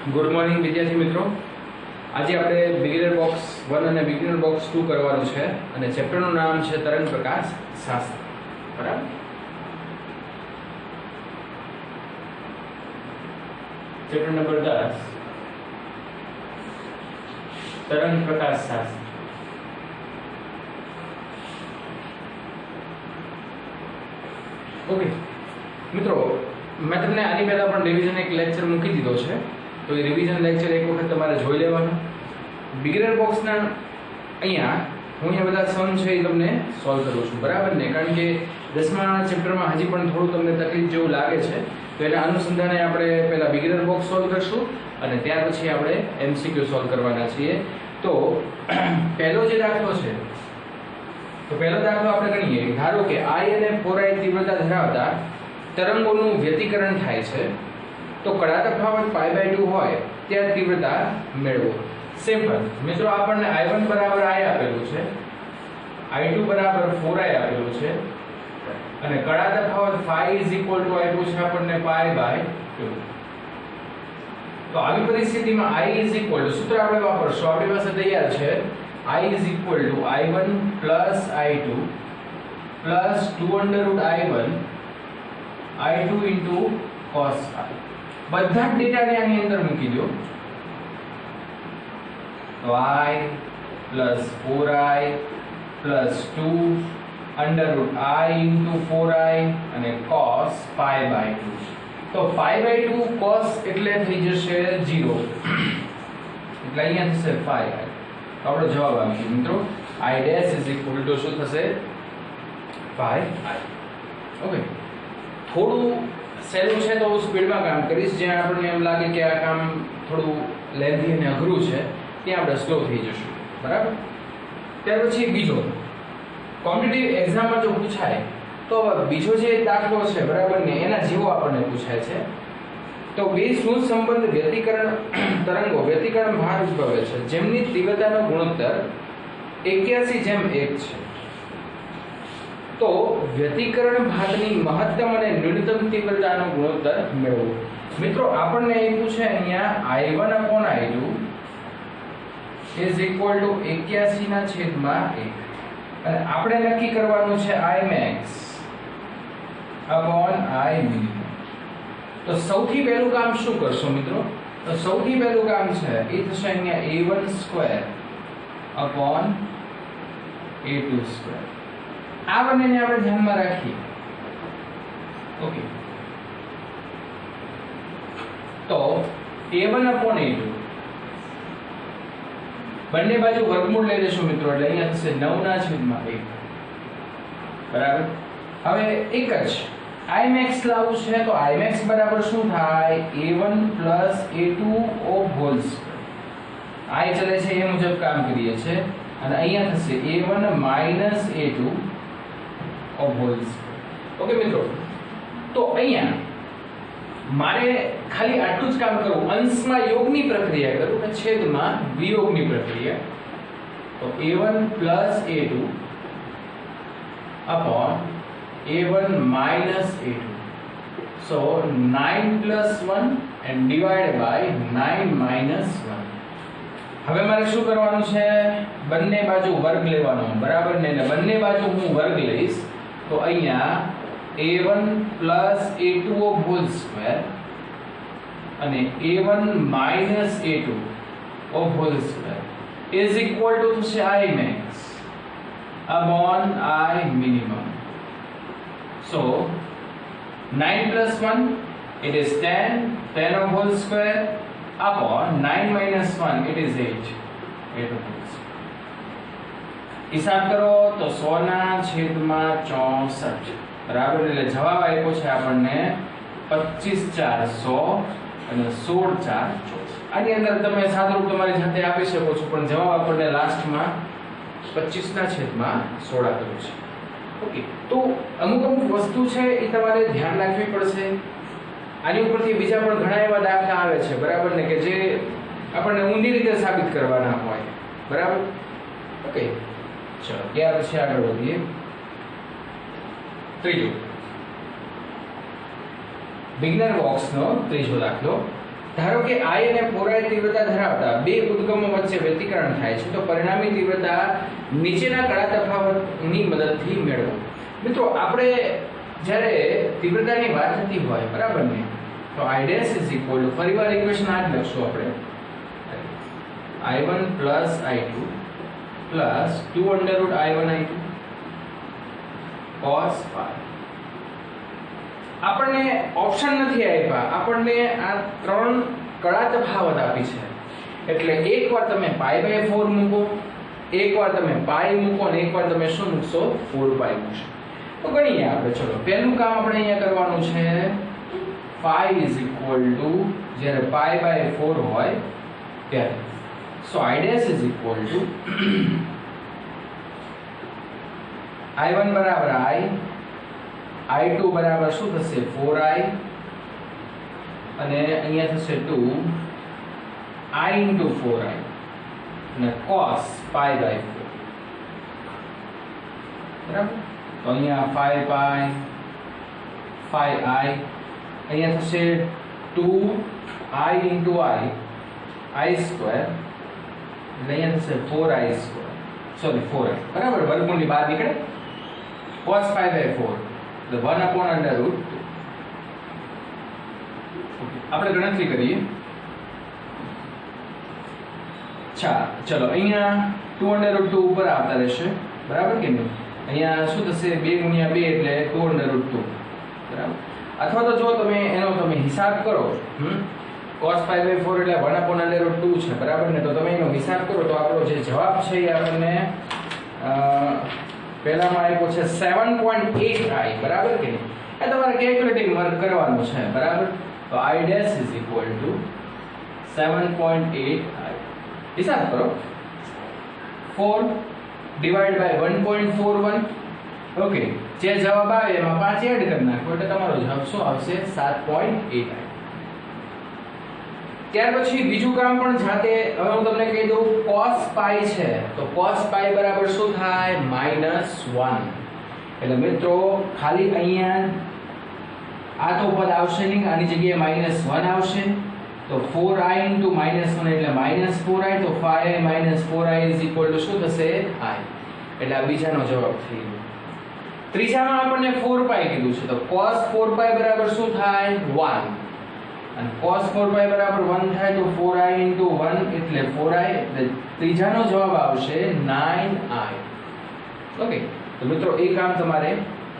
Good morning વિદ્યાર્થી મિત્રો. આજે આપણે બિગિનર બોક્સ 1 અને બિગિનર બોક્સ 2 કરવાનું છે અને ચેપ્ટરનું નામ છે તરંગ પ્રકાશ શાસ્ત્ર. બરાબર. ચેપ્ટર નંબર 10 તરંગ પ્રકાશ શાસ્ત્ર. ઓકે મિત્રો, મેં તમને આની પહેલા પણ રિવિઝન એક લેક્ચર મૂકી દીધો છે, તો એ રિવિઝન લેક્ચર એક વખત તમારે જોઈ લેવાનો. બિગિનર બોક્સના અહીંયા હું બધા સમ છે એ તમને સોલ્વ કરું છું, બરાબર ને? કારણ કે 10મા ચેપ્ટરમાં હજી પણ થોડું તમને તકલીફ જેવું લાગે છે, તો એના અનુસંધાને આપણે પહેલા બિગિનર બોક્સ સોલ્વ કરશું અને ત્યાર પછી આપણે MCQ સોલ્વ કરવાના છીએ. તો પહેલો જે દાખલો છે, તો પહેલો દાખલો આપણે ગણીએ. ધારો કે I અને 4I તીવ્રતા ધરાવતા તરંગોનું વ્યતિકરણ થાય છે, તો કડા તફાવત π/2 હોય ત્યારે તીવ્રતા મેળવો. સિમ્પલ મિત્રો, આપણને I1 બરાબર I આપેલું છે, I2 બરાબર 4I આપેલું છે અને કડા તફાવત phi આપ્યું છે આપણને π/2. તો આવી પરિસ્થિતિમાં I સૂત્ર આપણે વાપરશું, આપણી પાસે તૈયાર છે. I I1 I2 2√I1 I2 cos phi. બધા જ ડેટાને આની અંદર મૂકી દો. તો I + 4I + 2√I 4I અને cos π/2. તો π/2 cos એટલે થઈ જશે 0, એટલે અહીંયા થશે phi. તો આપણો જવાબ આવશે મિત્રો I' શું થશે? phi. ઓકે, થોડું સહેલું છે તો હું સ્પીડમાં કામ કરીશ. જ્યાં આપણને એમ લાગે કે આ કામ થોડું લેન્ધી અને અઘરું છે ત્યાં આપણે સ્લો થઈ જશું, બરાબર? ત્યાર પછી બીજો કોમ્પિટિટિવ એક્ઝામમાં જો પૂછાય તો બીજો જે દાખલો છે, બરાબર ને, એના જેવો આપણને પૂછાય છે. તો બે શું સંબંધ વ્યતિકરણ તરંગો વ્યતિકરણ ભાર ઉદ્ભવે છે જેમની તીવ્રતાનો ગુણોત્તર 81:1 છે. તો વ્યતિકરણ ભાગની મહત્તમ અને ન્યૂનતમ તીવ્રતાનો ગુણોત્તર મેળવો. મિત્રો, આપણને એ પૂછે અહીંયા I1/I2 81/1 અને આપણે નક્કી કરવાનું છે Imax/Imin. તો સૌથી પહેલું કામ શું કરશો મિત્રો? તો સૌથી પહેલું કામ છે એ થશે અહીંયા A1/A2². આ બંનેને આપણે ધ્યાનમાં રાખીએ. ઓકે, તો A1/A2 બંને બાજુ વર્ગમૂળ લઈ લેશું મિત્રો, એટલે અહીંયા થશે 9/1. બરાબર. હવે એક જ Imax લાવવું છે, તો Imax બરાબર શું થાય? A1 + A2 I ચલે છે એ મુજબ કામ કરીએ છે અને અહીંયા થશે A1 - A2 ઓકે મિત્રો, તો અહીંયા મારે ખાલી આટલું જ કામ કરવું, અંશમાં યોગની પ્રક્રિયા કરું અને છેદમાં વિયોગની પ્રક્રિયા. તો A1 + A2 A1 - A2. So 9 + 1 and divided by 9 - 1. હવે મારે શું કરવાનું છે? બંને બાજુ વર્ગ લેવાનો, બરાબર ને? એટલે બંને બાજુ હું વર્ગ લઈશ. તો અહીંયા A1 + A2² અને A1 - A2² is equal to થશે Imax/Imin. So 9 + 1 it is 10, 10² upon 9 - 1 it is 8. હિસાબ કરો તો 100/64. બરાબર. એટલે જવાબ આપ્યો છે આપણને 25/400 અને 16/4. આની અંદર તમે સાદુરૂપ તમારી જાતે આપી શકો છો, પણ જવાબ આપણને લાસ્ટમાં 25/16 આપ્યો છે. ઓકે, તો અમુક વસ્તુ છે એ તમારે ધ્યાન રાખવી પડશે. આની ઉપરથી બીજા પણ ઘણા એવા દાખલા આવે છે, બરાબર ને, કે જે આપણને ઊંધી રીતે સાબિત કરવાના હોય, બરાબર? ઓકે, ચલો ત્યાર પછી આગળ વધીએ. ત્રીજો બિગનર બોક્સનો ત્રીજો દાખલો. ધારો કે I અને 4I તીવ્રતા ધરાવતા બે ઉદ્ગમો વચ્ચે વ્યતિકરણ થાય છે તો પરિણામી તીવ્રતા નીચેના કડા તફાવતની મદદથી મેળવો. મિત્રો આપણે જ્યારે તીવ્રતાની વાત થતી હોય બરાબર ને તો I dash is equal to ફરીવાર ઇક્વેશન આ જ લખશું આપણે I1 plus I2 plus 2 under root I1 I2 cos phi. આપણને ઓપ્શન નથી આપ્યા, આપણને આ ત્રણ કડા તફાવત આપી છે એટલે એકવાર તમે π/4 મૂકો, એકવાર તમે પાઈ મૂકો અને એકવાર તમે શું મૂકશો 4π મૂકશો. તો ગણીએ આપણે. ચલો પહેલું કામ આપણે અહીંયા કરવાનું છે phi is equal to જ્યારે π/4 હોય ત્યારે so I dash is equal to I1 બરાબર I2 બરાબર શું થશે 4I અને અહીંયા થશે 2I into 4I અને cos π/4 બરાબર. તો અહીંયા 5π 5I અહીંયા થશે 2I into I square એટલે અહીંયા થશે 4I square સોરી 4I બરાબર. વર્ગમૂળની બહાર નીકળે cos π/4 the 1 upon under root 2. આપણે ગણતરી કરીએ. ચલો અહીંયા 2 under root 2 ઉપર આવતા રહેશે બરાબર કે નહીં. અહીંયા શું થશે 2 ગુણ્યા 2 એટલે 2 under root 2 બરાબર. અથવા તો જો તમે એનો તમે હિસાબ કરો cos π/4 એટલે 1 upon under root 2 છે બરાબર ને. તો તમે એનો હિસાબ કરો તો આપણો જે જવાબ છે એ આપણને પહેલામાં આપ્યો છે 7.8I બરાબર કે નહીં. એ તમારે કેલ્ક્યુલેટિંગ વર્ક કરવાનું છે બરાબર. તો I dash is equal to 7.8I. હિસાબ કરો 4 divided by 1.41 ઓકે. જે જવાબ આવે એમાં 5 એડ કરી નાખો એટલે તમારો જવાબ શું આવશે 7.8I. ત્યાર પછી બીજું કામ પણ જાતે હવે હું તમને કહી દઉં cos pi છે તો cos pi બરાબર શું થાય -1 એટલે મિત્રો ખાલી અહીંયા આ તો પદ આવશે નહીં, આની જગ્યાએ -1 આવશે તો 4I into -1 એટલે -4I તો 5I - 4I is equal to શું થશે I એટલે આ બીજાનો જવાબ થઈ ગયો. ત્રીજામાં આપણને 4π કીધું છે તો cos 4π બરાબર શું થાય 1 અને cos 4π બરાબર 1 થાય તો 4I into 1 એટલે 4I એટલે ત્રીજાનો જવાબ આવશે 9I. ઓકે. તો મિત્રો એ કામ તમારે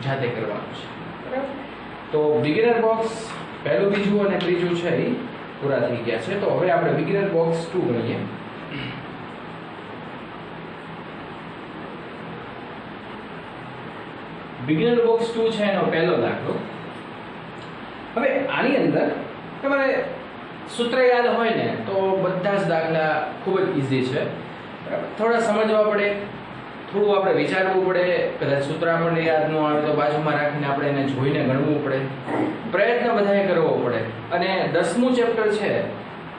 જાતે કરવાનું છે બરાબર. તો બિગિનર બોક્સ પહેલું બીજું અને ત્રીજું છે એ પૂરા થઈ ગયા છે. તો હવે આપણે બિગિનર બોક્સ 2 ગણીએ. બિગિનર બોક્સ 2 છે એનો પહેલો દાખલો. હવે આની અંદર તમારે સૂત્ર યાદ હોય ને તો બધા જ દાખલા ખૂબ જ ઈઝી છે બરાબર. થોડા સમજવા પડે, થોડું આપણે વિચારવું પડે, કદાચ સૂત્ર આપણને યાદ ન આવે તો બાજુમાં રાખીને આપણે એને જોઈને ગણવું પડે, પ્રયત્ન બધાએ કરવો પડે. અને 10મું ચેપ્ટર છે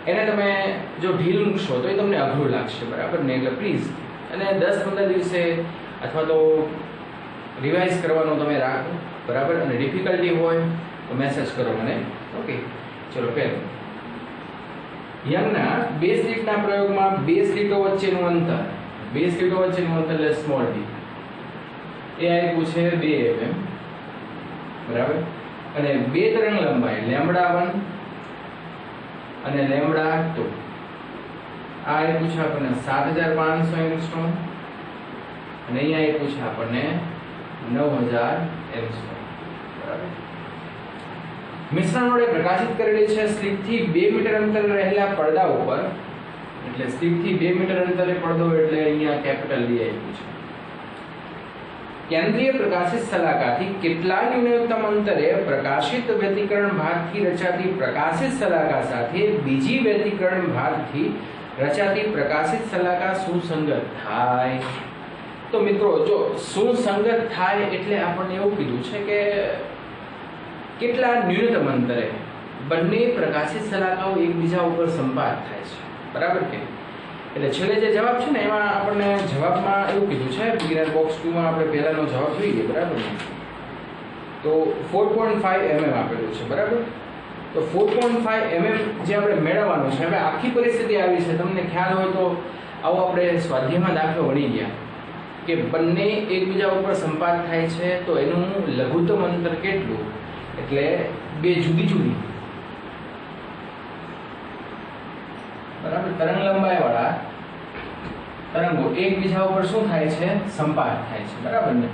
એને તમે જો ઢીલ મૂકશો તો એ તમને અઘરું લાગશે બરાબર ને. એટલે પ્લીઝ અને 10-15 દિવસે અથવા તો રિવાઇઝ કરવાનું તમે રાખો બરાબર. અને ડિફિકલ્ટી હોય તો મેસેજ કરો મને. ઓકે. ચલો પહેલું યંગના બે સ્લિટના પ્રયોગમાં બે સ્લિટો વચ્ચેનું અંતર એટલે સ્મોલ d એ આપ્યું છે 2 mm બરાબર. અને બે તરંગ લંબાઈ λ1 અને λ2 આ આપ્યું છે આપણને 7500 એંગસ્ટ્રોમ અને અહીંયા આપ્યું છે આપણને 9000 એંગસ્ટ્રોમ બરાબર. મિશ્રણ વડે પ્રકાશિત કરેલી છે સ્લિટથી 2 મીટર અંતરે રહેલા પડદા ઉપર એટલે સ્લિટથી 2 મીટર અંતરે પડદો એટલે અહીંયા કેપિટલ D આપ્યું છે. કેન્દ્રીય પ્રકાશિત શલાકાથી કેટલા ન્યૂનતમ અંતરે પ્રકાશિત વ્યતિકરણ ભાગથી રચાતી પ્રકાશિત શલાકા સાથે બીજી વ્યતિકરણ ભાગથી રચાતી પ્રકાશિત શલાકા સુસંગત થાય. તો મિત્રો જો સુસંગત થાય એટલે આપણને એવું કીધું છે કે કેટલા ન્યૂનતમ અંતરે બંને પ્રકાશિત શલાકાઓ એકબીજા ઉપર સંપાત થાય છે બરાબર કે. એટલે છેલ્લે જે જવાબ છે ને એમાં આપણને જવાબમાં એવું કીધું છે બિગિનર બોક્સ 2 માં આપણે પહેલાનો જવાબ જોઈએ બરાબર ને. તો 4.5 mm આપેલું છે બરાબર. તો 4.5 mm જે આપણે મેળવવાનું છે. હવે આખી પરિસ્થિતિ આવી છે, તમને ખ્યાલ હોય તો આવો આપણે સ્વાધ્યાયમાં દાખલો ભણી ગયા કે બંને એકબીજા ઉપર સંપાત થાય છે તો એનું લઘુત્તમ અંતર કેટલું, એટલે બે જુદી જુદી બરાબર તરંગ લંબાઈ વાળા તરંગો એકબીજા ઉપર શું થાય છે, સંપાત થાય છે, બરાબર ને.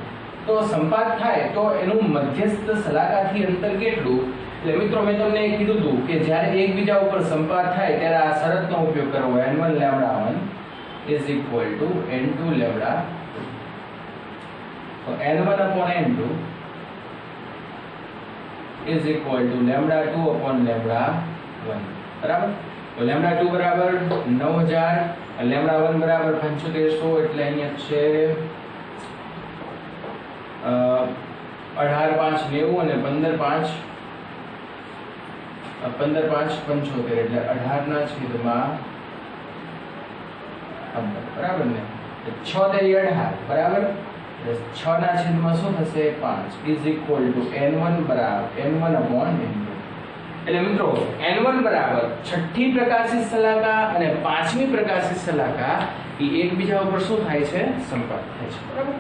તો સંપાત થાય તો એનું મધ્યસ્થ સલાકાથી અંતર કેટલું, એટલે મિત્રો મેં તમને કીધું હતું કે જ્યારે એકબીજા ઉપર સંપાત થાય ત્યારે આ શરતનો ઉપયોગ કરવો, n1 λ1 is equal to n2 λ2. તો n1 upon n2 is equal to λ2 upon λ1, બરાબર. તો λ2 બરાબર 9000, λ1 બરાબર 7500, એટલે અહીંયા છે 18,590 અને 15,575, એટલે 18/15, બરાબર ને. 6 તેરી 18, બરાબર. 6/5 શું થશે, 5 is equal to n1 બરાબર n1 upon n2. એટલે મિત્રો n1 બરાબર છઠ્ઠી પ્રકાશિત શલાકા અને પાંચમી પ્રકાશિત શલાકા એ એકબીજા ઉપર શું થાય છે, સંપાત થાય છે, બરાબર.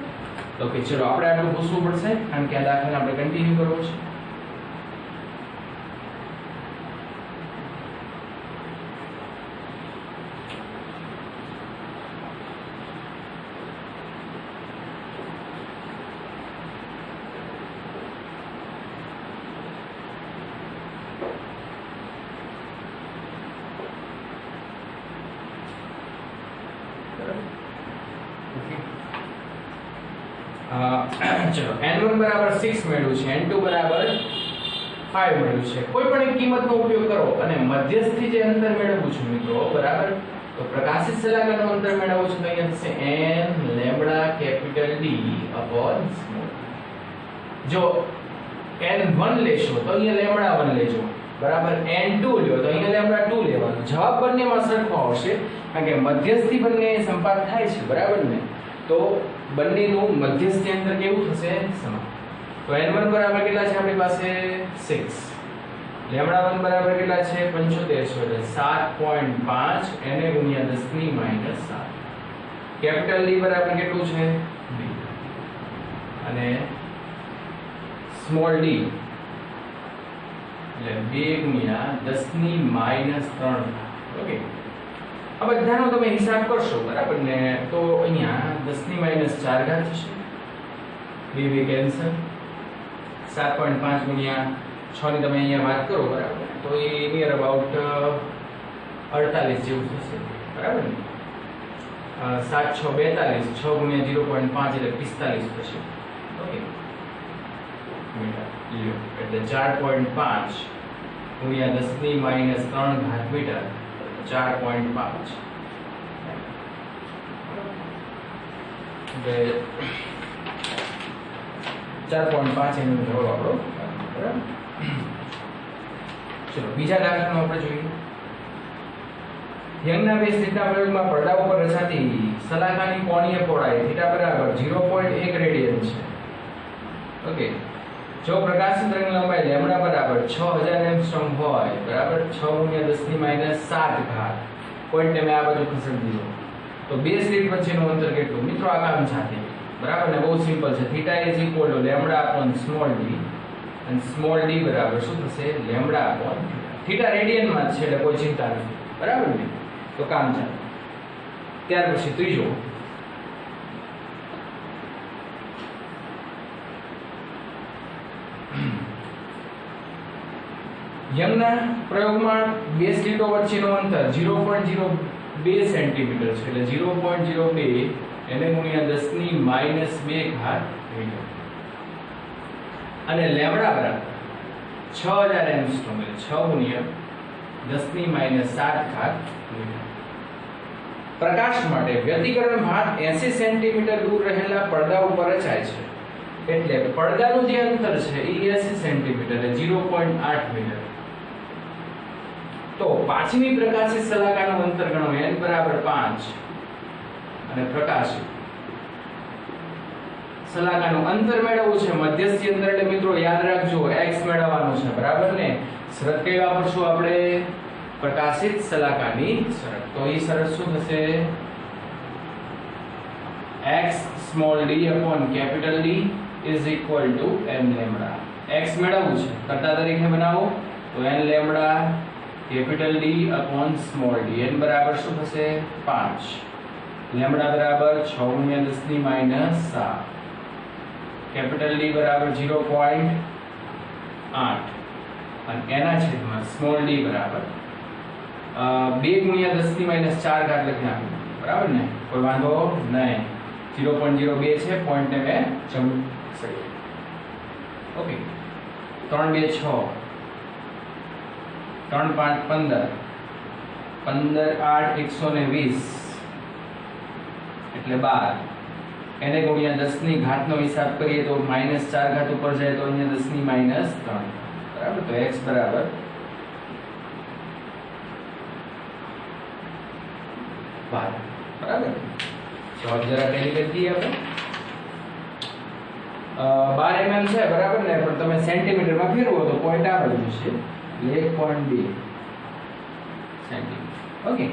ઓકે, ચલો આપણે આટલું પૂછવું પડશે કારણ કે આ દાખલાને આપણે કન્ટિન્યુ કરવો છે. ચલો n1 બરાબર 6 મેળવ્યું છે, n2 બરાબર 5 મેળવ્યું છે. કોઈ પણ એક કિંમતનો ઉપયોગ કરો અને મધ્યસ્થી જે અંતર મેળવવું છે મિત્રો, બરાબર. તો પ્રકાશિત શલાકાનું અંતર મેળવવું છે તો અહીંયા થશે n lambda capital D upon small. જો n1 લેશો તો અહીંયા લેમ્બડા 1 લેજો, બરાબર. n2 લ્યો તો અહીંયા લેમ્બડા 2 લેવાનું. જવાબ બંનેમાં સરખો આવશે કારણ કે મધ્યસ્થી બંને સંપાત થાય છે, બરાબર ને. તો બંનેનું મધ્યસ્થી અંતર કેવું થશે, સમાન. તો n1 બરાબર કેટલા છે આપણી પાસે 6, લેમ્બડા 1 બરાબર કેટલા છે 7500, એટલે 7.5 n ગુણ્યા 10 ની માઈનસ 7. કેપિટલ D બરાબર કેટલું છે 2 અને સ્મોલ d એટલે 2 ગુણ્યા 10 ની માઈનસ 3. ઓકે, આ બધાનો તમે હિસાબ કરશો, બરાબર ને. તો અહીંયા 10 ની માઈનસ 4 ઘાત થશે, 2 કેન્સલ. 7.5 ગુણ્યા 6 ની તમે અહીંયા વાત કરો, બરાબર, તો એ નિયર અબાઉટ 48 જેવું થશે, બરાબર ને. 7 6 42, 6 ગુણ્યા 0.5 એટલે 45 થશે. ઓકે, એટલે 4.5 ગુણ્યા 10 ની માઈનસ 3 ઘાત મીટર, 4.5. એટલે 4.5 એનો જવાબ આપણો, બરાબર. ચલો બીજા દાખલાનો આપણે જોઈએ. યંગના બે સ્થિતિના પ્રયોગમાં પડદા ઉપર રચાતી શલાકાની કોણીય પહોળાઈ થીટા બરાબર 0.1 રેડિયન છે. ઓકે, જો પ્રકાશિત તરંગ લંબાઈ લેમ્બડા બરાબર 6000 એંગસ્ટ્રોમ હોય, બરાબર, 6 ગુણ્યા 10 ની માઈનસ 7 ઘાત, પોઈન્ટ મેં આ બાજુ ખસેડી દીધો, તો બે સ્લિટ વચ્ચેનું અંતર કેટલું મિત્રો, આ કામ સાથે, બરાબર ને. બહુ સિમ્પલ છે. Theta is equal two lambda upon small d, અને સ્મોલ d બરાબર શું થશે, લેમ્બડા અપોન થીટા. રેડિયનમાં છે એટલે કોઈ ચિંતા નથી, બરાબર ને. તો કામ ચાલે. ત્યાર પછી ત્રીજો, યંગના પ્રયોગમાં બે સ્લિટો વચ્ચેનું અંતર 0.02 સેન્ટીમીટર છે, એટલે 0.02 એને ગુણ્યા 10 ની માઈનસ 2 ઘાત મીટર, અને લેમ્બડા બરાબર 6000 એંગસ્ટ્રોમ, એટલે 6 ગુણ્યા 10 ની માઈનસ 7 ઘાત મીટર. પ્રકાશ માટે વ્યતિકરણ ભાગ 80 સેન્ટીમીટર દૂર રહેલા પડદા ઉપર રચાય છે, એટલે પડદાનું જે અંતર છે એ 80 સેન્ટીમીટર એટલે 0.8 મીટર. તો પાંચમી પ્રકાશિત શલાકાનું અંતર ગણો, n બરાબર 5 અને પ્રકાશિત શલાકાનું અંતર મેળવવું છે. મધ્યસ્થી અંતર એટલે મિત્રો યાદ રાખજો x મેળવવાનું છે, બરાબર ને. શરત કઈ વાપરશું આપણે? પ્રકાશિત શલાકાની શરત. તો એ શરત શું થશે? x small d upon capital D is equal to n lambda. x મેળવવું છે, કરતા તરીકે બનાવો તો n lambda capital D upon small d. n બરાબર શું થશે? 5. lambda બરાબર 6 ગુણ્યા 10 ની માઈનસ 7. capital D બરાબર 0.8 અને એના છેદમાં small d બરાબર 2 ગુણ્યા 10 ની માઈનસ 4 ઘાત લખી નાખ્યું. બરાબર ને? કોઈ વાંધો નહીં. 0.02 છે, પોઈન્ટ ને મેં જમણી સાઈડ. ઓકે. 3 2 6 3 5 15 15 8 120 એટલે 12. એને ગુણ્યા 10 ની ઘાત નો હિસાબ કરીએ તો -4 ઘાત ઉપર જાય તો અહીંયા 10 ની -3. બરાબર? તો x બરાબર 12. બરાબર? જવાબ જરા ટેલી કરી દઈએ આપણે. 12 mm છે, બરાબર ને? પણ તમે સેન્ટીમીટર માં ફેરવો તો પોઈન્ટ આ બાજુ છે, 1.2 સેન્ટીમીટર. ઓકે.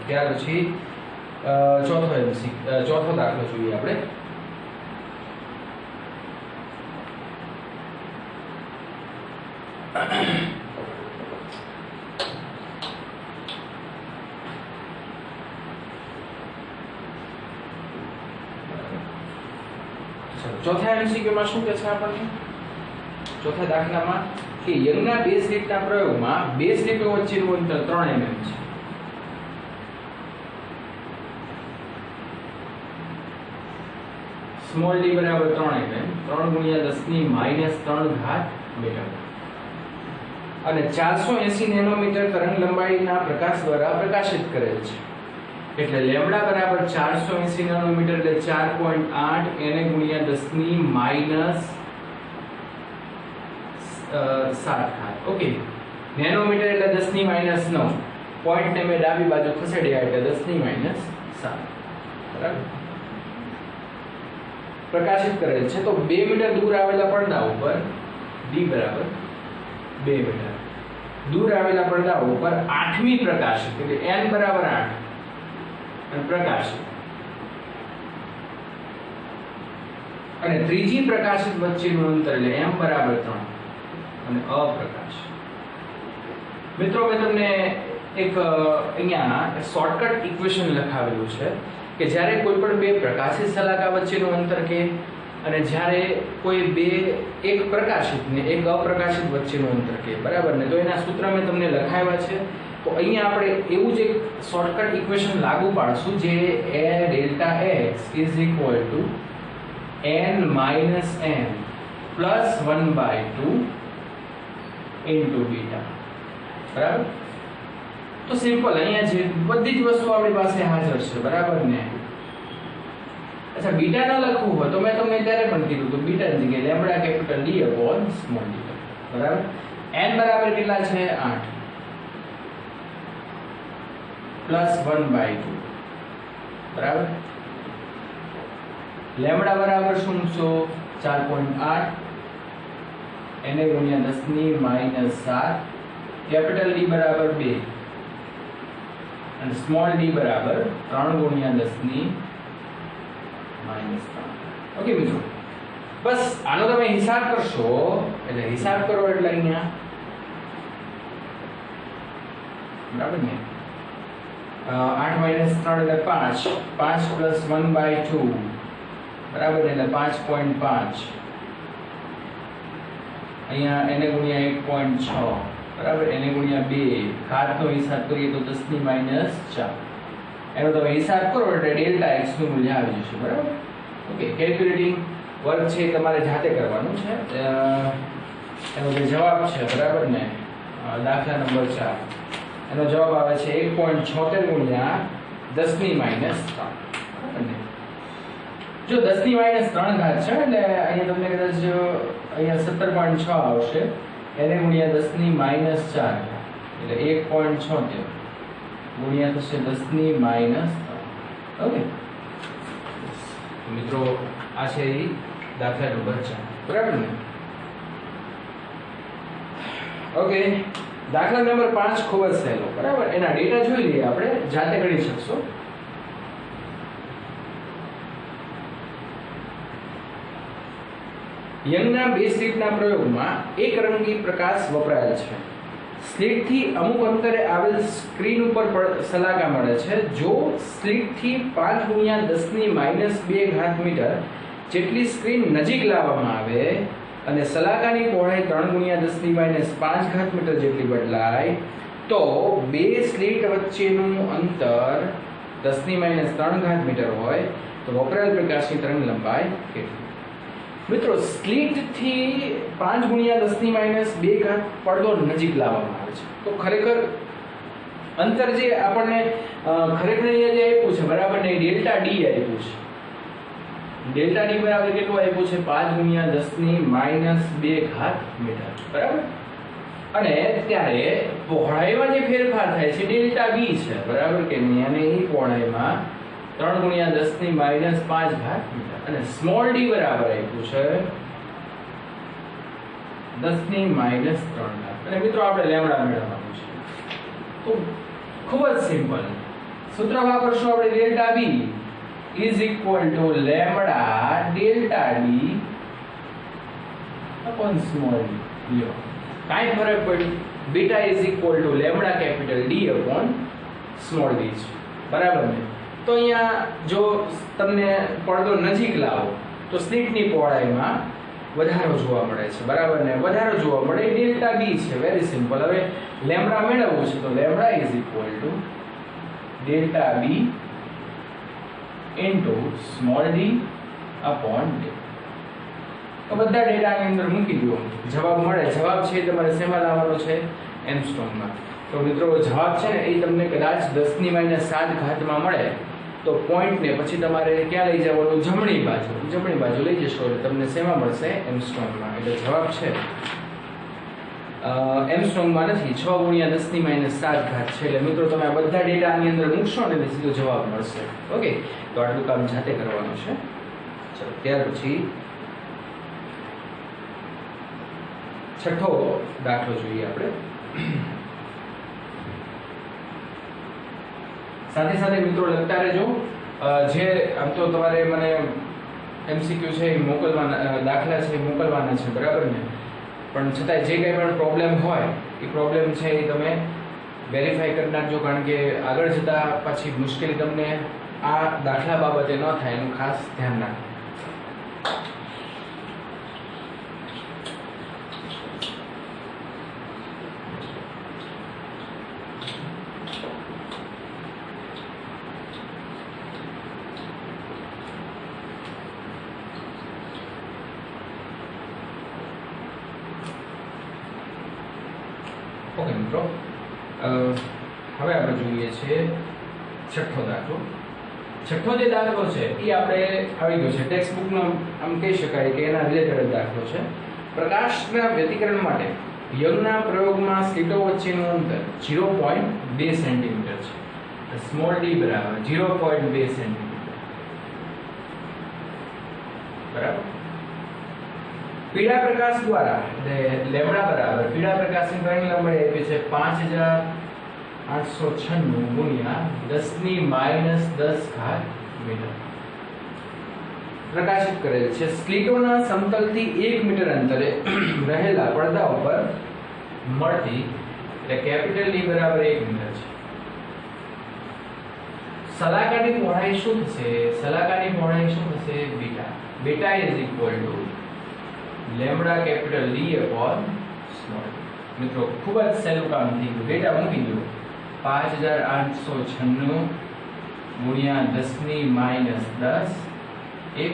ત્યાર પછી ચોથો દાખલો જોઈએ આપણે. ચોથા MCQ માં શું કહે છે આપણને? ચોથા દાખલામાં કે યંગના બે સ્લિપના પ્રયોગમાં બે સ્લિપો વચ્ચેનું અંતર 3 mm છે. સ્મોલ d બરાબર 3 mm, 3 ગુણ્યા 10 ની -3 ઘાત મીટર અને 480 નેનોમીટર તરંગ લંબાઈના પ્રકાશ દ્વારા પ્રકાશિત કરેલ છે. એટલે લેમ્બડા બરાબર 480 નેનોમીટર એટલે 4.8 એને ગુણ્યા 10 ની -7 ઘાત. ઓકે. નેનોમીટર એટલે 10 ની -9. પોઈન્ટ ને મેં ડાબી બાજુ ખસેડ્યા એટલે 10 ની -7. બરાબર? પ્રકાશિત કરેલ છે. તો 2 મીટર દૂર આવેલા પડદા ઉપર d બરાબર 2 મીટર દૂર આવેલા પડદા ઉપર 8મી પ્રકાશિત એટલે n બરાબર 8 અને પ્રકાશિત અને ત્રીજી પ્રકાશિત વચ્ચેનું અંતર એટલે m બરાબર 3 અને અપ્રકાશિત. મિત્રો મેં તમને એક અહીંયા શોર્ટકટ ઇક્વેશન લખાવેલું છે કે જ્યારે કોઈ પણ બે પ્રકાશિત શલાકા વચ્ચેનું અંતર કે અને જ્યારે કોઈ બે એક પ્રકાશિત ને એક અપ્રકાશિત વચ્ચેનું અંતર કે, બરાબર ને? તો એના સૂત્ર મેં તમને લખાવ્યા છે. તો અહીંયા આપણે એવું જ એક શોર્ટકટ ઇક્વેશન લાગુ પાડશું જે a delta x is equal to n minus n plus 1/2 into beta. બરાબર? તો સિમ્પલ અહીંયા જે બધી જ વસ્તુ આપણી પાસે હાજર છે, બરાબર ને? અચ્છા, બીટા ન લખવું હોય તો મેં તમને ત્યારે પણ કીધું તો બીટા ની જગ્યાએ lambda capital d upon small d. બરાબર? n બરાબર કેટલા છે? 8 પ્લસ 1/2. બરાબર? લેમ્બડા બરાબર શું મૂકશો? 4.8 એને ગુણ્યા 10 ની -7. કેપિટલ d બરાબર 2 અને સ્મોલ d બરાબર 3 ગુણ્યા 10 ની -3. ઓકે મિત્રો, બસ આનો તમે હિસાબ કરશો એટલે હિસાબ કરો એટલે અહીંયા બરાબર ને 8 - 3 એટલે 5 5 પ્લસ 1/2 બરાબર એટલે 5.5 અહીંયા એને ગુણ્યા 1.6 બરાબર એને ગુણ્યા 2 ઘાતનો હિસાબ કરીએ તો 10 ની -4. એનો તમે હિસાબ કરો એટલે ડેલ્ટા x નું મૂલ્ય આવી જશે. બરાબર? ઓકે. કેલ્ક્યુલેટિંગ વર્ક છે તમારે જાતે કરવાનું છે. એનો જે જવાબ છે, બરાબર ને, દાખલા નંબર 4 એનો જવાબ આવે છે 1.76 ગુણ્યા 10 ની -3. બરાબર ને? જો 10 ની -3 ઘાત છે એટલે અહીંયા તમને કદાચ અહીંયા 17.6 આવશે. એને ગુણ્યા 10 ની -4 એટલે 1.76 ગુણ્યા થશે 10 ની -3. ઓકે મિત્રો, આ છે એ દાખલા નંબર 4. બરાબર ને? ઓકે, દાખલા નંબર 5 ખૂબ જ સહેલો, બરાબર. એના ડેટા જોઈ લઈએ, આપણે જાતે ગણી શકશો. યંગના બે સ્લિટના પ્રયોગમાં એક રંગી પ્રકાશ વપરાયેલ છે. સ્લિટથી અમુક અંતરે આવેલ સ્ક્રીન ઉપર સલાકા મળે છે. જો સ્લિટથી 5 × 10⁻² મીટર જેટલી સ્ક્રીન નજીક લાવવામાં આવે અને સલાકાની પહોળાઈ 3 × 10⁻5 મીટર જેટલી બદલાય તો બે સ્લિટ વચ્ચેનું અંતર 10⁻3 મીટર હોય તો વપરાયેલ પ્રકાશની તરંગ લંબાઈ કેટલી? મિત્રો, સ્લિટથી 5 × 10⁻² પડદો નજીક લાવવામાં આવે છે તો ખરેખર અંતર જે આપણને ખરેખર અહીંયા જે આપ્યું છે, બરાબર ને, ડેલ્ટા ડી આપ્યું છે. ડેલ્ટા ડી બરાબર કેટલું આપ્યું છે? 5 × 10⁻² મીટર, બરાબર. અને ત્યારે પહોળાઈમાં જે ફેરફાર થાય છે ડેલ્ટા બી છે, બરાબર કે નહીં? અને એ પહોળાઈમાં 3 × 10⁻5 મીટર અને સ્મોલ ડી બરાબર આપ્યું છે 10⁻3. અને મિત્રો આપણે લેમ્બડા મેળવવાનું છે તો ખૂબ જ સિમ્પલ સૂત્ર વાપરશું આપણે. Delta B is equal to lambda delta d upon small d. લ્યો, કાઈ ફરક પડ્યો? Beta is equal to lambda capital D upon small d છે, બરાબર ને? તો અહીંયા જો તમને પડદો નજીક લાવો તો સ્લિટની પહોળાઈમાં વધારો જોવા મળે છે, બરાબર ને? વધારો જોવા મળે ડેલ્ટા બી છે. Very simple. હવે લેમ્બડા મેળવવું છે તો lambda is equal to delta b into small d upon d. તો બધા ડેટાની અંદર મૂકી દો, જવાબ મળે. જવાબ છે તમારે શેમાં લાવવાનો છે? એંગસ્ટ્રોમમાં. તો મિત્રો જવાબ છે ને એ તમને કદાચ 10⁻7 માં મળે તો પોઈન્ટ ને પછી તમારે ક્યાં લઈ જવાનું? જમણી બાજુ લઈ જશો એટલે તમને શેમાં મળશે? એંગસ્ટ્રોમમાં. એટલે જવાબ છે એંગસ્ટ્રોમમાં નથી, 6 × 10⁻7 છે. એટલે મિત્રો તમે આ બધા ડેટા આની અંદર મૂકશો ને એટલે સીધો જવાબ મળશે. ઓકે, તો આટલું કામ જાતે કરવાનું છે. ચલો, ત્યાર પછી છઠ્ઠો દાખલો જોઈએ આપણે. સાથે સાથે મિત્રો લખતા રહેજો. જે આમ તો તમારે મને એમસીક્યુ છે એ મોકલવાના, દાખલા છે એ મોકલવાના છે, બરાબર ને? પણ છતાંય જે કંઈ પણ પ્રોબ્લેમ હોય એ પ્રોબ્લેમ છે એ તમે વેરીફાઈ કરી નાખજો, કારણ કે આગળ જતા પછી મુશ્કેલી તમને આ દાખલા બાબતે ન થાય એનું ખાસ ધ્યાન રાખજો. ઓકે મિત્રો, હવે આપણે જોઈએ છે છઠ્ઠો દાખલો. છઠ્ઠો જે દાખલો છે એ આપણે આવી ગયો છે ટેક્સ્ટ બુકનો, આમ કહી શકાય કે એના રિલેટેડ દાખલો છે. પ્રકાશના વ્યતિકરણ માટે યંગના પ્રયોગમાં સ્લિટો વચ્ચેનું અંતર 0.2 સેન્ટીમીટર છે. સ્મોલ ડી બરાબર 0.2 સેન્ટીમીટર, બરાબર. પીળા પ્રકાશ દ્વારા લેમ્બડા બરાબર પીળા પ્રકાશની તરંગ લંબાઈ આપી છે 5896 × 10⁻10 મીટર પ્રકાશિત કરેલ છે. સ્લિટોના સમતલથી 1 મીટર અંતરે રહેલા પડદા ઉપર મળતી એટલે કેપિટલ ડી બરાબર 1 મીટર છે. સલાકાની પહોળાઈ શું થશે? સલાકાની પહોળાઈ શું થશે? Beta. Beta is equal two lambda capital D upon small D. મિત્રો ખૂબ જ સહેલું કામ થઈ ગયું. ડેટા મૂકી દો 5896 × 10⁻10 1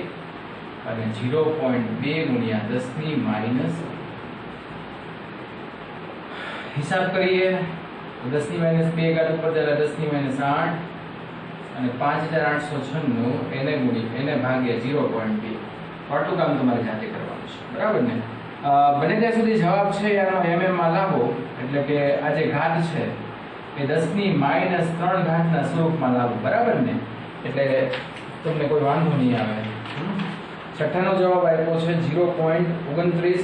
અને 0.2 × 10⁻, હિસાબ કરીએ 10⁻2 ઉપર જરા 10⁻8 અને 5896 એને ભાગ્યા 0.2. આટલું કામ તમારે જાતે કરવાનું છે, બરાબર ને? બને ત્યાં સુધી જવાબ છે આનો mm માં લાવો, એટલે કે આ જે ઘાત છે એ 10⁻³ ના સ્વરૂપમાં લાવો, બરાબર ને? એટલે તમને કોઈ વાંધો નહીં આવે. છઠ્ઠાનો જવાબ આપ્યો છે 0.29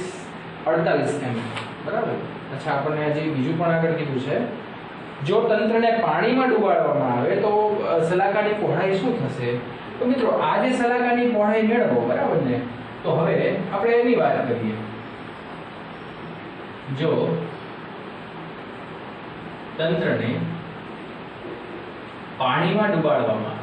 48 mm બરાબર. અચ્છા, આપણને હજી બીજું પણ આગળ કીધું છે, જો તંત્રને પાણીમાં ડુબાડવામાં આવે તો સલાકાની પહોળાઈ શું થશે? તો મિત્રો આ જે સલાકાની પહોળાઈ મેળવો બરાબર ને, તો હવે આપણે એની વાત કરીએ. જો તંત્રને પાણીમાં ડુબાડવામાં આવે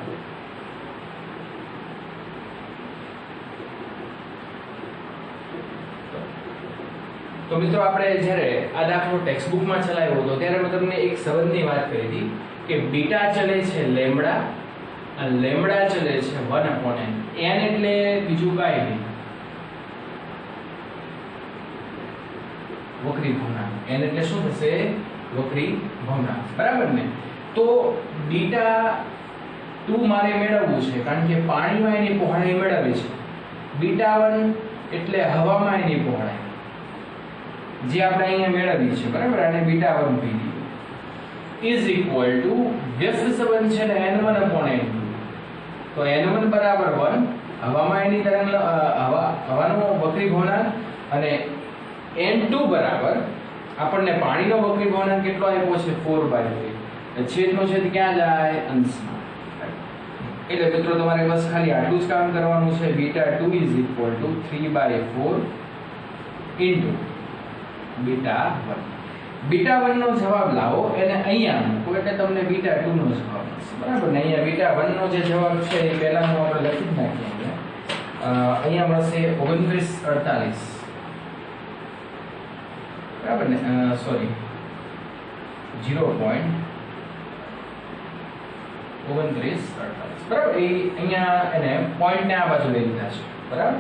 તો મિત્રો આપણે જ્યારે આ દાખલો ટેક્સ્ટ બુકમાં ચલાવ્યો હતો ત્યારે મેં તમને એક સંબંધની વાત કરી હતી કે બીટા ચલે છે લેમ્બડા અને લેમ્બડા ચલે છે 1/n. n એટલે બીજું કાંઈ નહીં, વક્રી ભગ્નાંક. n એટલે શું થશે? વક્રી ભગ્નાંક બરાબર ને. તો બીટા 2 મારે મેળવવું છે કારણ કે પાણીમાં એની પહોળાઈ મેળવવી છે. બીટા 1 એટલે હવામાં એની પહોળાઈ જે આપણે અહીંયા મેળવી છે બરાબર, આને બીટા 1 કહી દીધું, ઇઝ ઇક્વલ ટુ વ્યસ્ત સંબંધ છે ને n1/n2. તો n1 બરાબર 1 હવામાં એની તરંગ હવાનો વક્રી ભગ્નાંક અને n2 બરાબર આપણને પાણીનો વક્રી ભગ્નાંક કેટલો આપ્યો છે? 4/3. છેદનો છેદ ક્યાં જાય? અંશમાં. એટલે મિત્રો તમારે બસ ખાલી આટલું જ કામ કરવાનું છે. Beta 2 is equal two 3/4 into beta 1. Beta 1 નો જવાબ લાવો એને અહીંયા મૂકો એટલે તમને બીટા 2 નો જવાબ મળશે બરાબર ને. અહીંયા બીટા 1 નો જે જવાબ છે એ પહેલાનો આપણે લખી જ નાખીએ. અહીંયા મળશે 29/48 બરાબર ને, સોરી 0.29/48 બરાબર. એ અહીંયા એને પોઈન્ટ ને આ બાજુ લઈ લીધા છે બરાબર,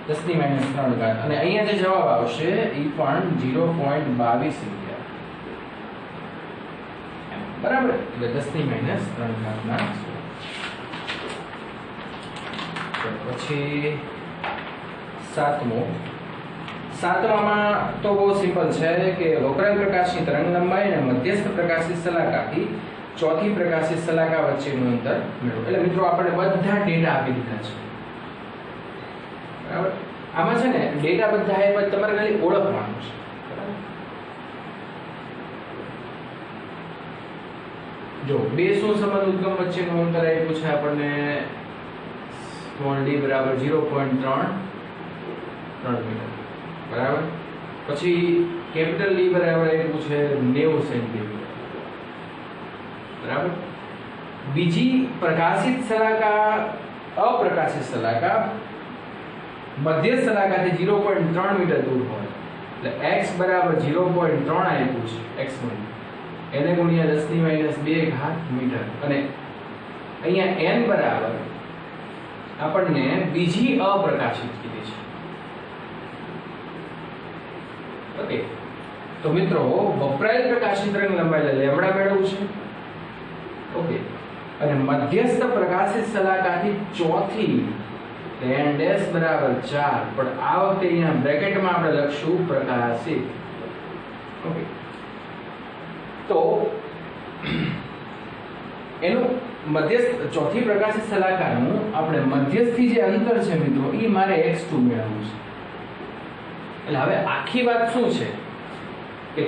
10⁻³ અને અહીંયા જે જવાબ આવશે એ પણ 0.22 બરાબર, એટલે 10⁻³. પછી સાતમામાં તો બહુ સિમ્પલ છે કે વક્ર પ્રકાશની તરંગ લંબાઈ અને મધ્યસ્થ પ્રકાશિત શલાકાથી ચોથી પ્રકાશિત શલાકા વચ્ચેનું અંતર મેળવો. એટલે મિત્રો આપણે બધા ડેટા આપી દીધા છે બરાબર. આમાં છે ને ડેટા બધા આપ્યા, તમારે ખાલી ઓળખવાનું છે બરાબર. જો બે શું સંબંધ ઉદ્ગમ વચ્ચેનું અંતર આપ્યું છે આપણને, સ્મોલ d બરાબર 0.3 મીટર બરાબર. પછી કેપિટલ D બરાબર આપ્યું છે 90 સેન્ટીમીટર બરાબર. બીજી પ્રકાશિત શલાકા અપ્રકાશિત શલાકા મધ્ય શલાકાથી 0.3 મીટર દૂર હોય એટલે x બરાબર 0.3 આપ્યું છે, x1 એને ગુણ્યા 10⁻² મીટર અને અહીંયા n બરાબર આપણને બીજી અપ્રકાશિત કીધી છે. ઓકે, તો મિત્રો વપરાયેલ પ્રકાશિત તરંગ લંબાઈ લેમ્બડા મેળવવું છે. ઓકે, અને મધ્યસ્થ પ્રકાશિત શલાકાથી ચોથી n ડેશ બરાબર 4, પણ આ વખતે અહીંયા બ્રેકેટમાં આપણે લખશું પ્રકાશિત. ઓકે, તો એનું મધ્યસ્થ ચોથી પ્રકાશિત શલાકાનું આપણે મધ્યસ્થથી જે અંતર છે મિત્રો એ મારે x2 મેળવવું છે. એટલે હવે આખી વાત શું છે કે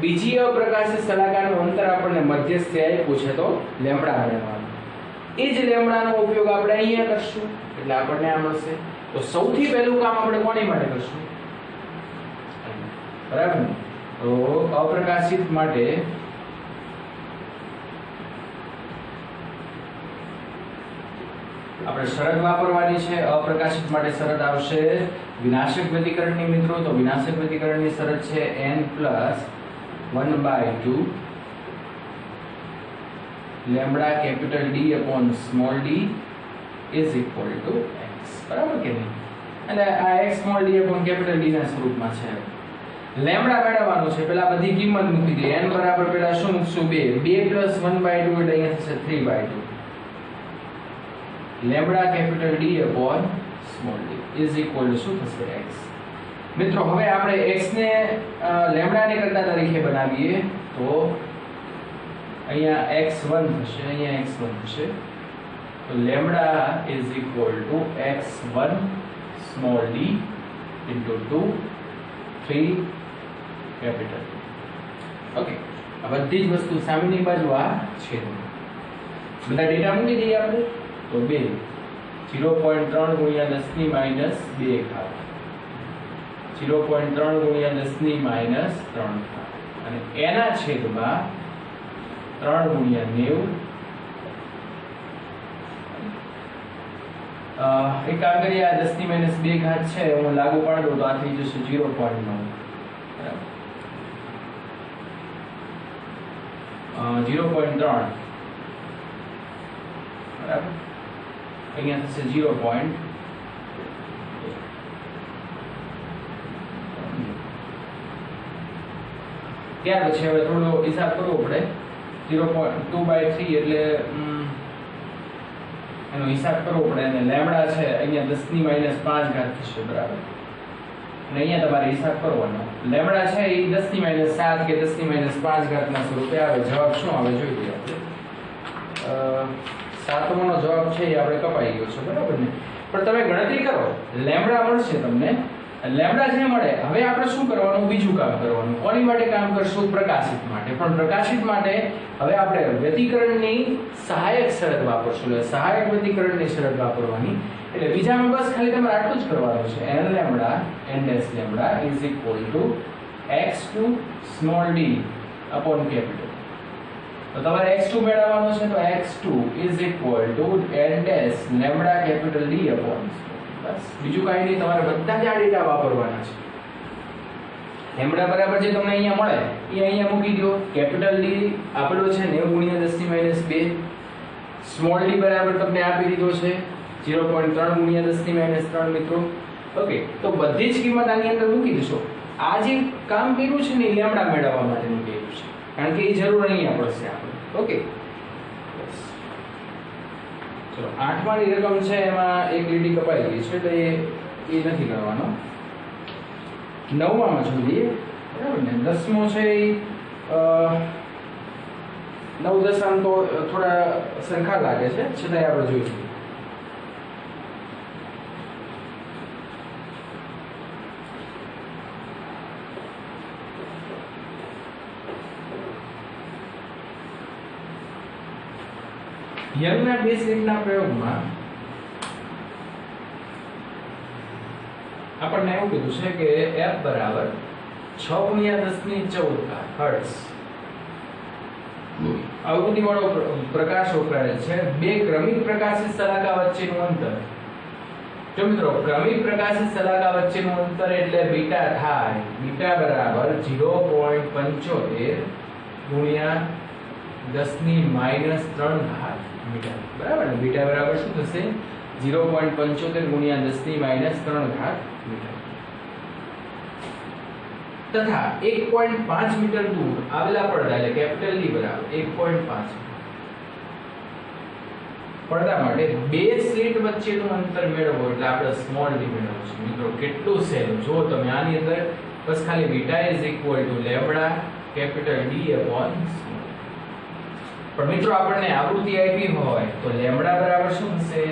બીજી અપ્રકાશિત શલાકાનું અંતર આપણને મધ્યસ્થથી આપ્યું છે તો લેમ્બડા મેળવવાનું. એ જ લેમ્બડાનો ઉપયોગ આપણે અહીંયા કરશું એટલે આપણને આ મળશે. તો સૌથી પહેલું કામ આપણે કોની માટે કરશું? બરાબર ને. તો અપ્રકાશિત માટે આપણે શરત વાપરવાની છે. અપ્રકાશિત માટે શરત આવશે વિનાશક વ્યતિકરણની મિત્રો. તો વિનાશક વ્યતિકરણની શરત છે n+1/2 lambda capital D upon small d is equal to x. બરાબર કે નહીં? એટલે આ x small d upon capital D ના સ્વરૂપમાં છે. લેમ્બડા મેળવવાનું છે. પહેલા બધી કિંમત મૂકી દે. n બરાબર પહેલા શું મૂકશું? 2 + 1/2 એટલે અહીંયા થશે 3/2 lambda capital D upon small d is equal to શું થશે? x. મિત્રો હવે આપણે x ને લેમ્બડા ને કરતા તરીકે બનાવીએ તો અહીંયા x1 થશે, અહીંયા x1 થશે. તો lambda is equal to x1 small d into 2 3 capital. Okay, આ બધી જ વસ્તુ સામેની બાજુ આ છેદમાં. બધા ડેટા મૂકી દઈએ આપણે તો 2 0.3 ગુણ્યા 10 ની માઈનસ 2 ઘાત 0.3 ગુણ્યા 10 ની માઈનસ 3 ઘાત અને એના છેદમાં 3 ગુણ્યા 90. એક કામ કરીએ, આ 10 ની માઈનસ 2 ઘાત છે હું લાગુ પાડી દઉં તો આ થઈ જશે 0.9 બરાબર. 0.3 બરાબર, અહીંયા થશે 0. ત્યાર પછી હવે થોડો હિસાબ કરવો પડે. 0.2/3 એટલે એનો હિસાબ કરવો પડે અને લેમ્બડા છે અહીંયા 10 ની માઈનસ 5 ઘાત થશે બરાબર. અને અહીંયા તમારે હિસાબ કરવાનો. લેમ્બડા છે એ 10 ની માઈનસ 7 કે 10 ની માઈનસ 5 ઘાતના સ્વરૂપે આવે. જવાબ શું આવે જોઈ લઈએ આપણે. સાતમાનો જવાબ છે એ આપણે કપાઈ ગયો છે બરાબર ને. પણ તમે ગણતરી કરો, લેમ્બડા મળશે તમને. લેમ્બડા જે મળે, હવે આપણે શું કરવાનું, બીજું કામ કરવાનું. કોની માટે કામ કરશું? પ્રકાશિત માટે. પણ પ્રકાશિત માટે હવે આપણે વ્યતિકરણની સહાયક શરત વાપરશું. એટલે સહાયક વ્યતિકરણની શરત વાપરવાની. એટલે બીજામાં બસ ખાલી તમારે આટલું જ કરવાનું છે. n lambda n dash lambda is equal to x2 small d upon capital. તો તમારે x2 મેળવવાનો છે તો x2 is equal to n dash lambda capital d upon. બસ બીજું કાંઈ નહીં, તમારે બધા જ આ ડેટા વાપરવાના છે. લેમ્બડા બરાબર જે તમને અહીંયા મળે એ અહીંયા મૂકી દો. કેપિટલ D આપેલો છે 90 ગુણ્યા 10 ની માઈનસ 2. સ્મોલ d બરાબર તમને આપી દીધો છે 0.3 ગુણ્યા 10 ની માઈનસ 3 મિત્રો. ઓકે, તો બધી જ કિંમત આની અંદર મૂકી દેશો. આ જે કામ કર્યું છે ને એ લેમ્બડા મેળવવા માટેનું કર્યું છે, કારણ કે એ જરૂર અહીંયા પડશે આપણે. ઓકે, ચલો 8માની રકમ છે એમાં એક લીટી કપાઈ ગઈ છે એટલે એ નથી કરવાનો. 9માં જોઈએ બરાબર ને. 10મો છે એ 9 10 આમ તો થોડા સરખા લાગે છે, છતાંય આપણે જોઈશું. યંગના બેઝ રીતના પ્રયોગમાં આપણને એવું કીધું છે કે f બરાબર 6 ગુણ્યા 10 ની 14 હર્ટ્ઝ આવૃત્તિવાળો પ્રકાશ વપરાય છે. બે ક્રમિક પ્રકાશિત શલાકા વચ્ચેનું અંતર. જો મિત્રો ક્રમિક પ્રકાશિત શલાકા વચ્ચેનું અંતર એટલે બીટા થાય. બીટા બરાબર 0.75 ગુણ્યા 10 ની માઈનસ 3 ઘાત મીટર બરાબર ને. બીટા બરાબર શું થશે? 0.75 ગુણ્યા 10 ની માઈનસ 3 ઘાત મીટર. તથા 1.5 મીટર દૂર આવેલા પડદા એટલે કેપિટલ D બરાબર 1.5 પડદા માટે બે સ્લિટ વચ્ચેનું અંતર મેળવો એટલે આપણે સ્મોલ d મેળવવું છે. મિત્રો કેટલું સહેલું જો તમે આની અંદર બસ ખાલી beta is equal two lambda capital D upon. પણ મિત્રો આપણને આવૃત્તિ આપી હોય તો લેમ્બડા બરાબર શું થશે?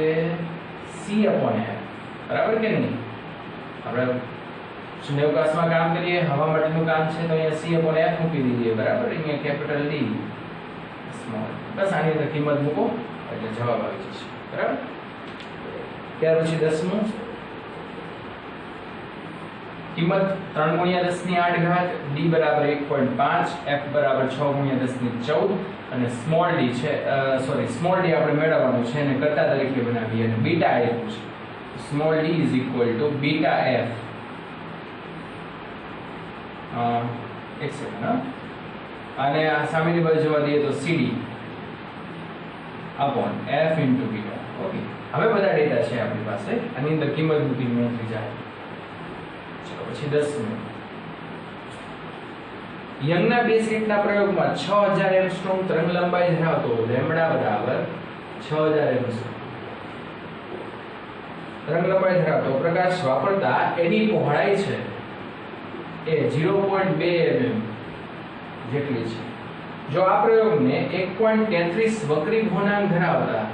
c અપોન f બરાબર કે નહીં? આપણે શૂન્યાવકાશમાં કામ કરીએ, હવા માટેનું કામ છે તો અહીંયા c અપોન f મૂકી દઈએ બરાબર. અહીંયા કેપિટલ D સ્મોલ. બસ આની અંદર કિંમત મૂકો એટલે જવાબ આવી જશે બરાબર. ત્યાર પછી 10મું કિંમત 3 ગુણ્યા 10 ની 8 ઘાત, d બરાબર 1.5, f બરાબર 6 ગુણ્યા 10 ની 14 અને સ્મોલ d છે સ્મોલ d આપણે મેળવવાનું છે અને કરતા તરીકે બનાવીએ અને બીટા આપ્યું છે. Small d is equal two beta f એક સેકન્ડ અને આ સામેની બાજુ જોવા દઈએ તો cd upon f into beta. Okay, હવે બધા ડેટા છે આપણી પાસે, આની અંદર કિંમત મૂકીને ગણતરી જાય. ચલો પછી 10મું યંગના બે સ્લિટના પ્રયોગમાં 6000 એંગસ્ટ્રોમ તરંગ લંબાઈ ધરાવતો લેમ્બડા બરાબર 6000 એંગસ્ટ્રોમ તરંગ લંબાઈ ધરાવતો પ્રકાશ વાપરતા એની પહોળાઈ છે એ 0.2 mm જેટલી છે. જો આ પ્રયોગને 1.33 વક્રી ભૂનાંક ધરાવતા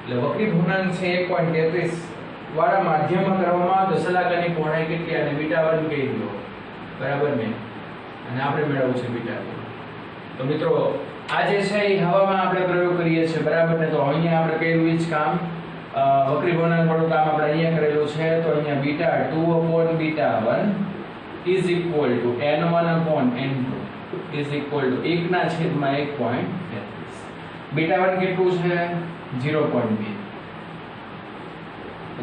એટલે વક્રી ભૂનાંક છે 1.33 વાળા માધ્યમમાં કરવામાં આવે તો શલાકાની પહોળાઈ કેટલી અને બીટા 1 કહી દો બરાબર ને, અને આપણે મેળવવું છે બીટા 2. તો મિત્રો આ જે છે એ હવામાં આપણે પ્રયોગ કરીએ છીએ, બરાબર ને. તો અહીંયા આપણે કર્યું ઈ જ કામ, વક્રી ગુણાંક વાળું કામ આપણે અહીંયા કરેલું છે. તો અહીંયા beta 2 upon beta 1 is equal to n1 upon n2 is equal to 1/1.33. Beta 1 કેટલું છે? 0.2.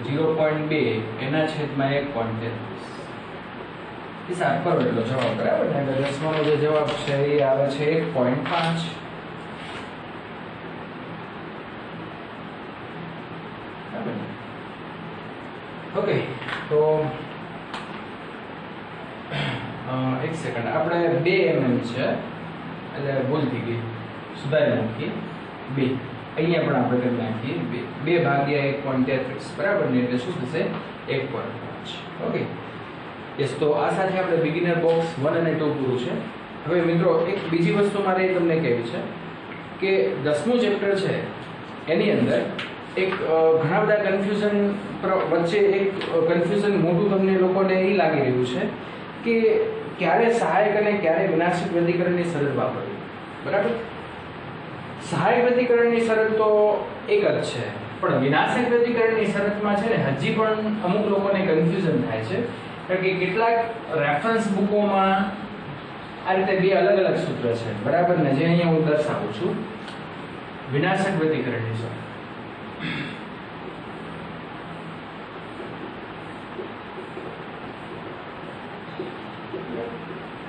0.2 એના છેદમાં 1.33. હિસાબ કરો એટલો જવાબ, બરાબર ને. એટલે દસમાનો જે જવાબ છે એ આવે છે 1.5. બરાબર ને. ઓકે, તો એક સેકન્ડ, આપણે 2 mm છે એટલે ભૂલ થઈ ગઈ, સુધારી નાખીએ 2. અહીંયા પણ આપણે કરી નાખીએ 2 ભાગ્યા 1.33, બરાબર ને. એટલે શું થશે? 1.5. Okay, yes. તો આ સાથે આપણે બિગિનર બોક્સ 1 અને 2 પૂરું છે. હવે મિત્રો એક બીજી વસ્તુ મારે તમને કહેવી છે કે 10મું ચેપ્ટર છે એની અંદર એક ઘણા બધા કન્ફ્યુઝન વચ્ચે એક કન્ફ્યુઝન મોટું તમને લોકોને એ લાગી રહ્યું છે કે ક્યારે સહાયક અને ક્યારે વિનાશક વ્યતિકરણની શરત વાપરવી, બરાબર. સહાયક વ્યતિકરણની શરત તો એક જ છે, પણ વિનાશક વ્યતિકરણની શરતમાં છે ને હજી પણ અમુક લોકોને કન્ફ્યુઝન થાય છે, કારણ કે કેટલાક રેફરન્સ બુકોમાં આ રીતે 2 અલગ અલગ સૂત્ર છે, બરાબર ને, જે અહીંયા હું દર્શાવું છું. વિનાશક વ્યતિકરણની શરત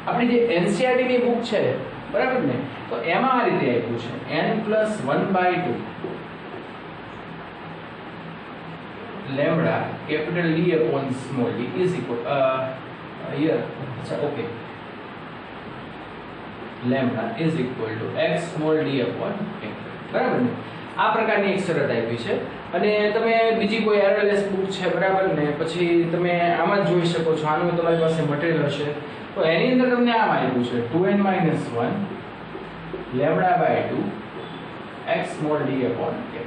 આપણી જે NCERT ની બુક છે, બરાબર ને, તો એમાં આ રીતે આપ્યું છે n+1/2 lambda capital D upon small d is equal here, અચ્છા okay, lambda is equal to x small d upon m, બરાબર ને. આ પ્રકારની એક શરત આપી છે. અને તમે બીજી કોઈ RLS બુક છે, બરાબર ને, પછી તમે આમાં જોઈ શકો છો, આનું તમારી પાસે મટીરીયલ હશે, તો એની અંદર તમને આમ આપ્યું છે 2n - 1 λ/2 x small d upon m.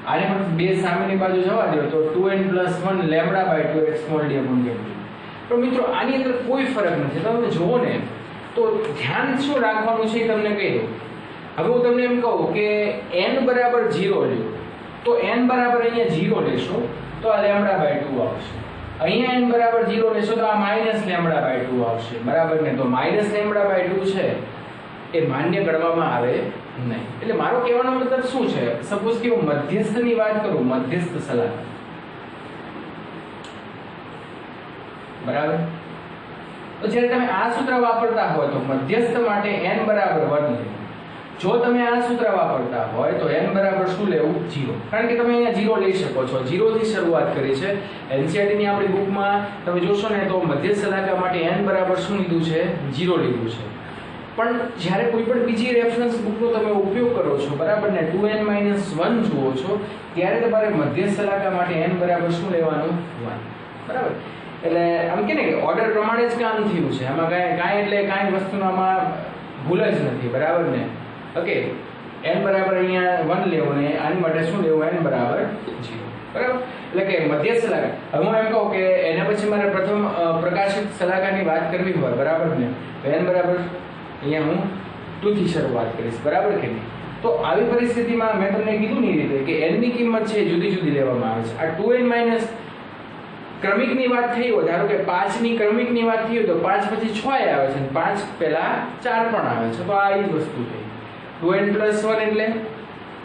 આને પણ 2 સામેની બાજુ જવા દો તો 2n + 1 λ/2 x small d upon m. તો મિત્રો આની અંદર કોઈ ફરક નથી. તમે જુઓ ને તો ધ્યાન શું રાખવાનું છે એ તમને કહી દઉં. હવે હું તમને એમ કહું કે n બરાબર 0 લ્યો, તો n બરાબર અહીંયા 0 લેશો તો આ λ/2 આવશે. અહીંયા n બરાબર 0 લેશો તો આ -λ/2 આવશે, બરાબર ને. તો -λ/2 છે એ માન્ય ગણવામાં આવે નહીં. એટલે મારો કહેવાનો મતલબ શું છે, સપોઝ કે હું મધ્યસ્થની વાત કરું, મધ્યસ્થ સલાહ, બરાબર. તો જ્યારે તમે આ સૂત્ર વાપરતા હોય તો મધ્યસ્થ માટે n બરાબર 1 લેવું. જો તમે આ સૂત્ર વાપરતા હોય તો n બરાબર શું લેવું? 0. કારણ કે તમે અહીંયા 0 લઈ શકો છો. 0 થી શરૂઆત કરી છે. NCERT ની આપણી બુકમાં તમે જોશો ને તો મધ્યસ્થ સલાહકા માટે n બરાબર શું લીધું છે? 0 લીધું છે. પણ જ્યારે કોઈ પણ બીજી રેફરન્સ બુકનો તમે ઉપયોગ કરો છો, બરાબર ને, 2n - 1 જુઓ છો, ત્યારે તમારે મધ્યસ્થ સલાહકા માટે n બરાબર શું લેવાનું? 1, બરાબર. એટલે આમ કે ને કે ઓર્ડર પ્રમાણે જ કામ થયું છે. આમાં કાંઈ એટલે કાંઈ વસ્તુનો આમાં ભૂલ જ નથી, બરાબર ને. ઓકે, n બરાબર અહીંયા 1 લેવું ને આની માટે શું લેવું? n બરાબર 0, બરાબર. એટલે કે મધ્યસ્થ સલાહકા. હવે હું એમ કહું કે એના પછી મારે પ્રથમ પ્રકાશિત સલાહકાની વાત કરવી હોય, બરાબર ને, તો n બરાબર અહીંયા હું 2 થી શરૂઆત કરીશ, બરાબર કે નહીં. તો આવી પરિસ્થિતિમાં મેં તમને કીધું ને એ રીતે કે n ની કિંમત છે જુદી જુદી લેવામાં આવે છે. આ 2n - ક્રમિકની વાત થઈ હોય, ધારો કે 5 ની ક્રમિકની વાત થઈ હોય તો 5 પછી 6 આવે છે, 5 પહેલા 4 પણ આવે છે. તો આ એ જ વસ્તુ થઈ. 2n + 1 એટલે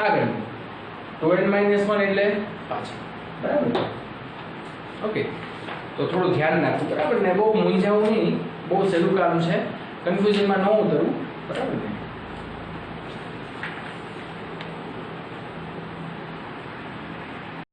આગળ, 2n - 1 એટલે પાછળ, બરાબર. ઓકે, તો થોડું ધ્યાન રાખવું, બરાબર ને. બહુ મૂંઝાવું નહીં, બહુ સહેલું કામ છે, કન્ફ્યુઝનમાં ન ઉતરવું.